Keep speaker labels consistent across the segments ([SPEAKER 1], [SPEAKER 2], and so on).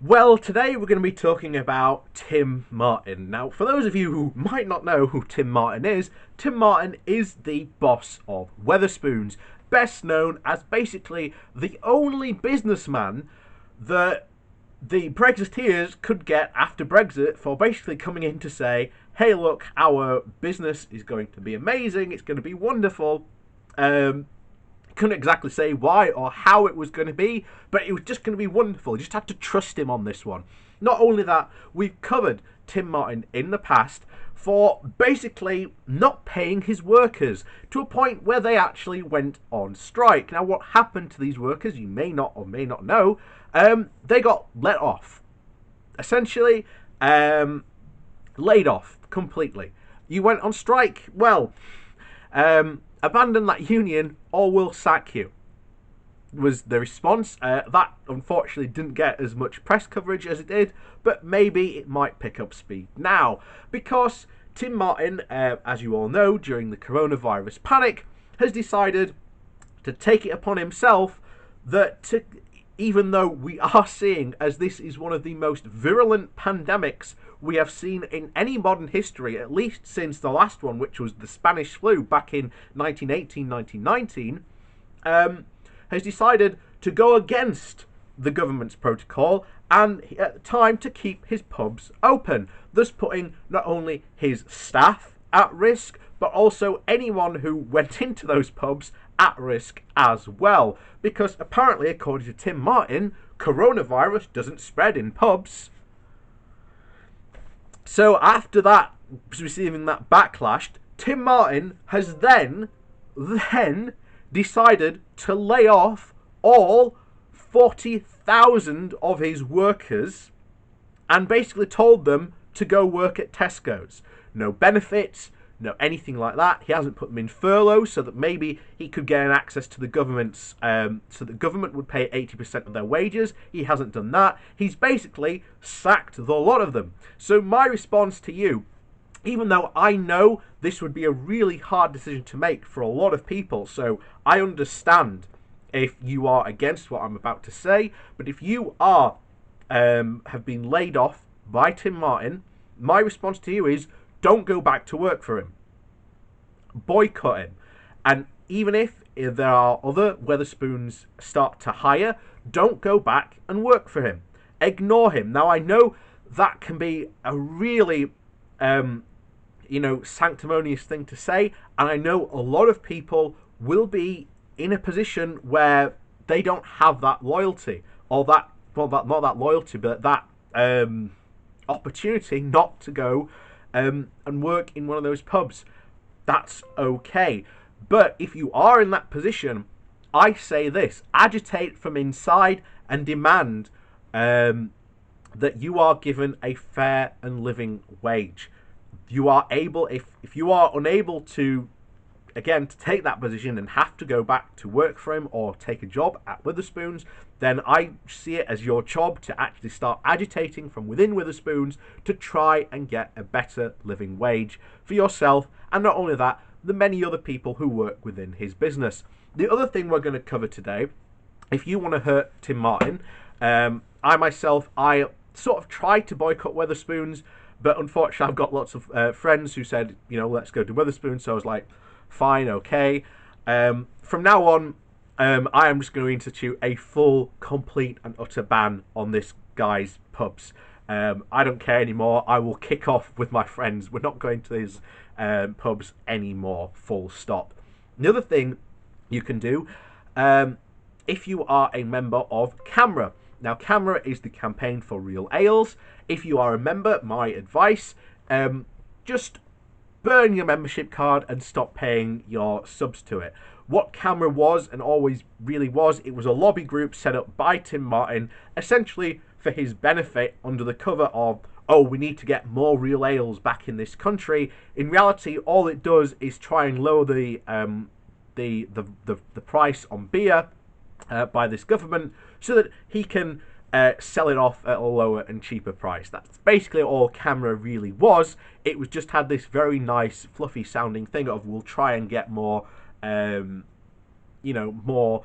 [SPEAKER 1] Well, today we're going to be talking about Tim Martin. Now, for those of you who might not know who Tim Martin is the boss of Wetherspoons, best known as basically the only businessman that the Brexiteers could get after Brexit for basically coming in to say, hey, look, our business is going to be amazing, it's going to be wonderful. Couldn't exactly say why or how it was going to be, but it was just going to be wonderful. You just had to trust him on this one. Not only that, we've covered Tim Martin in the past for basically not paying his workers to a point where they actually went on strike. Now, what happened to these workers, you may not or may not know, they got let off. Essentially, laid off completely. You went on strike, well, abandon that union or we'll sack you, was the response. That unfortunately didn't get as much press coverage as it did, but maybe it might pick up speed now, because Tim Martin, as you all know, during the coronavirus panic, has decided to take it upon himself that even though we are seeing as this is one of the most virulent pandemics we have seen in any modern history, at least since the last one, which was the Spanish flu back in 1918, 1919, has decided to go against the government's protocol and at the time to keep his pubs open, thus putting not only his staff at risk, but also anyone who went into those pubs at risk as well. Because apparently, according to Tim Martin, coronavirus doesn't spread in pubs. So after that, receiving that backlash, Tim Martin has then decided to lay off all 40,000 of his workers and basically told them to go work at Tesco's. No benefits, no anything like that. He hasn't put them in furlough so that maybe he could gain access to the government's, so the government would pay 80% of their wages. He hasn't done that. He's basically sacked the lot of them. So my response to you, even though I know this would be a really hard decision to make for a lot of people, so I understand if you are against what I'm about to say, but if you are have been laid off by Tim Martin, my response to you is don't go back to work for him. Boycott him. And even if there are other Wetherspoons start to hire, don't go back and work for him. Ignore him. Now, I know that can be a really sanctimonious thing to say, and I know a lot of people will be in a position where they don't have that loyalty, or that, well, not that loyalty, but that opportunity not to go and work in one of those pubs. That's okay. But if you are in that position, I say this: agitate from inside and demand that you are given a fair and living wage. You are able, if you are unable to, again, to take that position and have to go back to work for him or take a job at Wetherspoons, then I see it as your job to actually start agitating from within Wetherspoons to try and get a better living wage for yourself, and not only that, the many other people who work within his business. The other thing we're going to cover today, if you want to hurt Tim Martin, I sort of tried to boycott Wetherspoons, but unfortunately I've got lots of friends who said, let's go to Wetherspoons, so I was like, fine, okay. From now on, I am just going to institute a full, complete and utter ban on this guy's pubs. I don't care anymore. I will kick off with my friends. We're not going to these pubs anymore, full stop. The other thing you can do, if you are a member of CAMRA. Now, CAMRA is the Campaign for Real Ales. If you are a member, my advice, just burn your membership card and stop paying your subs to it. What CAMRA was, and always really was, it was a lobby group set up by Tim Martin, essentially for his benefit, under the cover of, we need to get more real ales back in this country. In reality, all it does is try and lower the price on beer by this government, so that he can sell it off at a lower and cheaper price. That's basically all CAMRA really was. It was just had this very nice, fluffy sounding thing of, we'll try and get more, more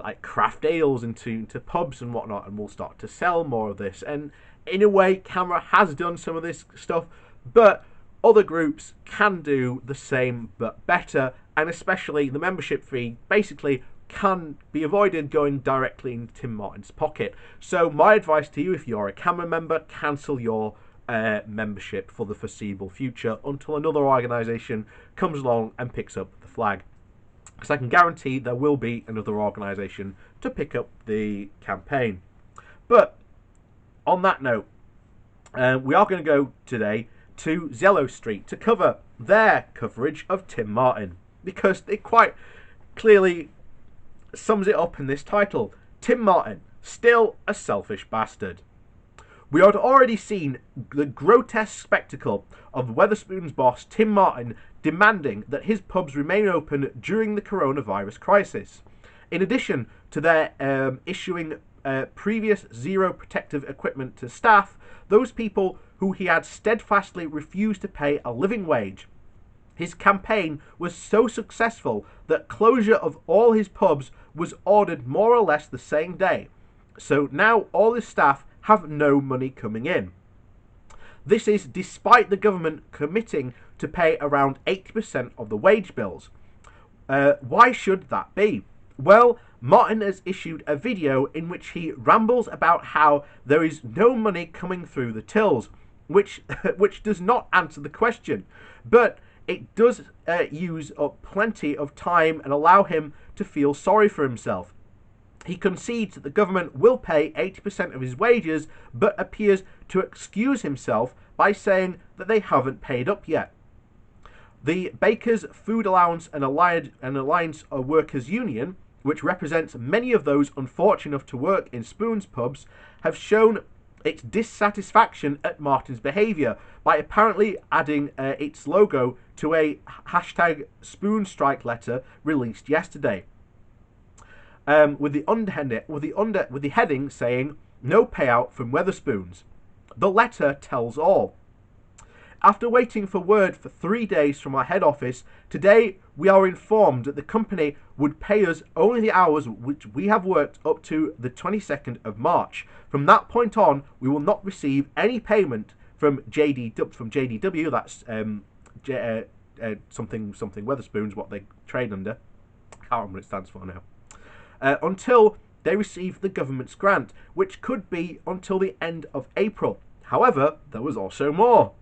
[SPEAKER 1] like craft ales into pubs and whatnot, and we'll start to sell more of this. And in a way, CAMRA has done some of this stuff, but other groups can do the same but better, and especially the membership fee basically can be avoided going directly into Tim Martin's pocket. So my advice to you, if you're a CAMRA member, cancel your membership for the foreseeable future until another organisation comes along and picks up the flag. Because I can guarantee there will be another organisation to pick up the campaign. But on that note, we are going to go today to Zello Street to cover their coverage of Tim Martin, because it quite clearly sums it up in this title: Tim Martin, still a selfish bastard. We had already seen the grotesque spectacle of Wetherspoons boss Tim Martin demanding that his pubs remain open during the coronavirus crisis. In addition to their issuing previous zero protective equipment to staff, those people who he had steadfastly refused to pay a living wage. His campaign was so successful that closure of all his pubs was ordered more or less the same day. So now all his staff have no money coming in. This is despite the government committing to pay around 80% of the wage bills. Why should that be? Well, Martin has issued a video in which he rambles about how there is no money coming through the tills, which does not answer the question, but it does use up plenty of time and allow him to feel sorry for himself. He concedes that the government will pay 80% of his wages, but appears to excuse himself by saying that they haven't paid up yet. The Bakers Food Allowance and Alliance Workers Union, which represents many of those unfortunate enough to work in Spoons pubs, have shown its dissatisfaction at Martin's behaviour by apparently adding its logo to a hashtag Spoon Strike letter released yesterday, with the heading saying "No payout from Wetherspoons." The letter tells all. After waiting for word for 3 days from our head office, today we are informed that the company would pay us only the hours which we have worked up to the 22nd of March. From that point on, we will not receive any payment from JDW, that's something Wetherspoons, what they trade under. I can't remember what it stands for now. Until they receive the government's grant, which could be until the end of April. However, there was also more.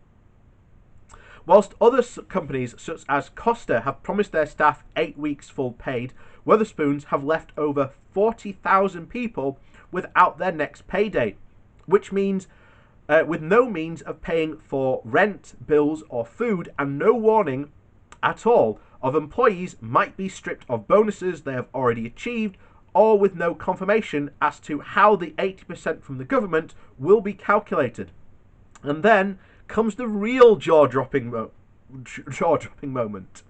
[SPEAKER 1] Whilst other companies such as Costa have promised their staff 8 weeks full paid, Wetherspoons have left over 40,000 people without their next pay date, which means with no means of paying for rent, bills or food, and no warning at all of employees might be stripped of bonuses they have already achieved, or with no confirmation as to how the 80% from the government will be calculated. And then comes the real jaw-dropping moment.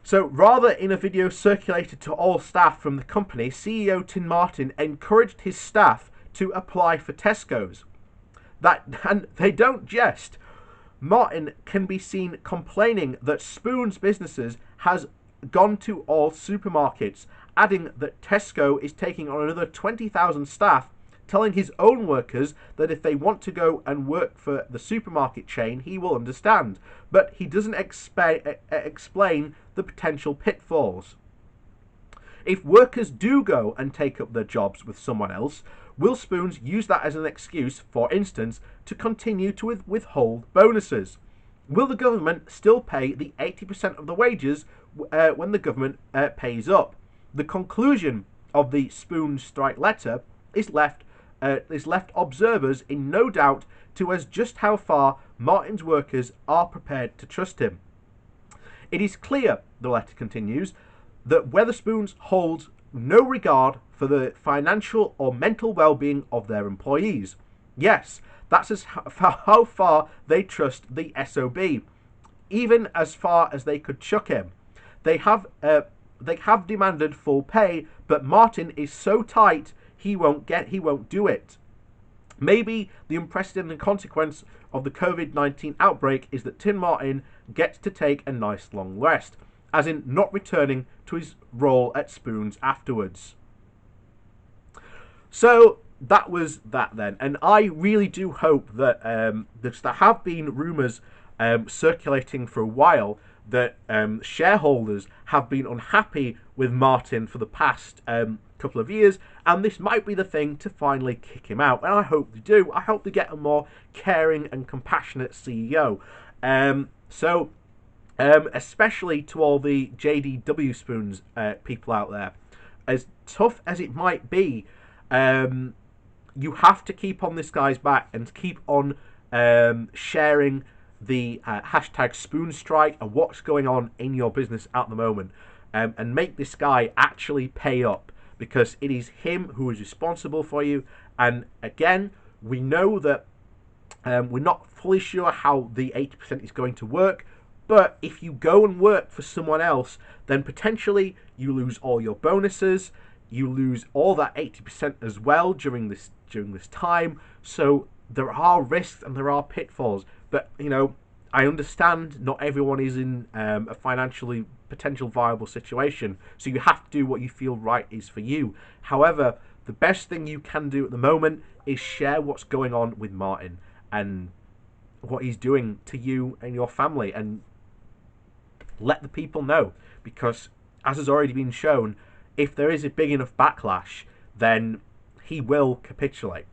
[SPEAKER 1] So rather, in a video circulated to all staff from the company, CEO Tim Martin encouraged his staff to apply for Tesco's. And they don't jest. Martin can be seen complaining that Spoon's businesses has gone to all supermarkets, adding that Tesco is taking on another 20,000 staff, telling his own workers that if they want to go and work for the supermarket chain, he will understand, but he doesn't explain the potential pitfalls. If workers do go and take up their jobs with someone else, will Spoons use that as an excuse, for instance, to continue to withhold bonuses? Will the government still pay the 80% of the wages when the government pays up? The conclusion of the Spoon strike letter is left observers in no doubt to as just how far Martin's workers are prepared to trust him. It is clear, the letter continues, that Wetherspoons holds no regard for the financial or mental well-being of their employees. Yes, that's how far they trust the SOB, even as far as they could chuck him. They have demanded full pay, but Martin is so tight he won't do it. Maybe the unprecedented consequence of the COVID-19 outbreak is that Tim Martin gets to take a nice long rest. as in not returning to his role at Spoons afterwards. So that was that then, and I really do hope that there have been rumours circulating for a while that shareholders have been unhappy with Martin for the past couple of years, and this might be the thing to finally kick him out. And I hope they do. I hope they get a more caring and compassionate CEO. Especially to all the JD Wetherspoons people out there, as tough as it might be, you have to keep on this guy's back and keep on sharing the hashtag Spoon Strike and what's going on in your business at the moment, and make this guy actually pay up, because it is him who is responsible for you. And again, we know that we're not fully sure how the 80% is going to work, but if you go and work for someone else, then potentially you lose all your bonuses, you lose all that 80% as well during this time. So there are risks and there are pitfalls. But, I understand not everyone is in a financially potential viable situation. So you have to do what you feel right is for you. However, the best thing you can do at the moment is share what's going on with Martin and what he's doing to you and your family, and let the people know, because as has already been shown, if there is a big enough backlash, then he will capitulate.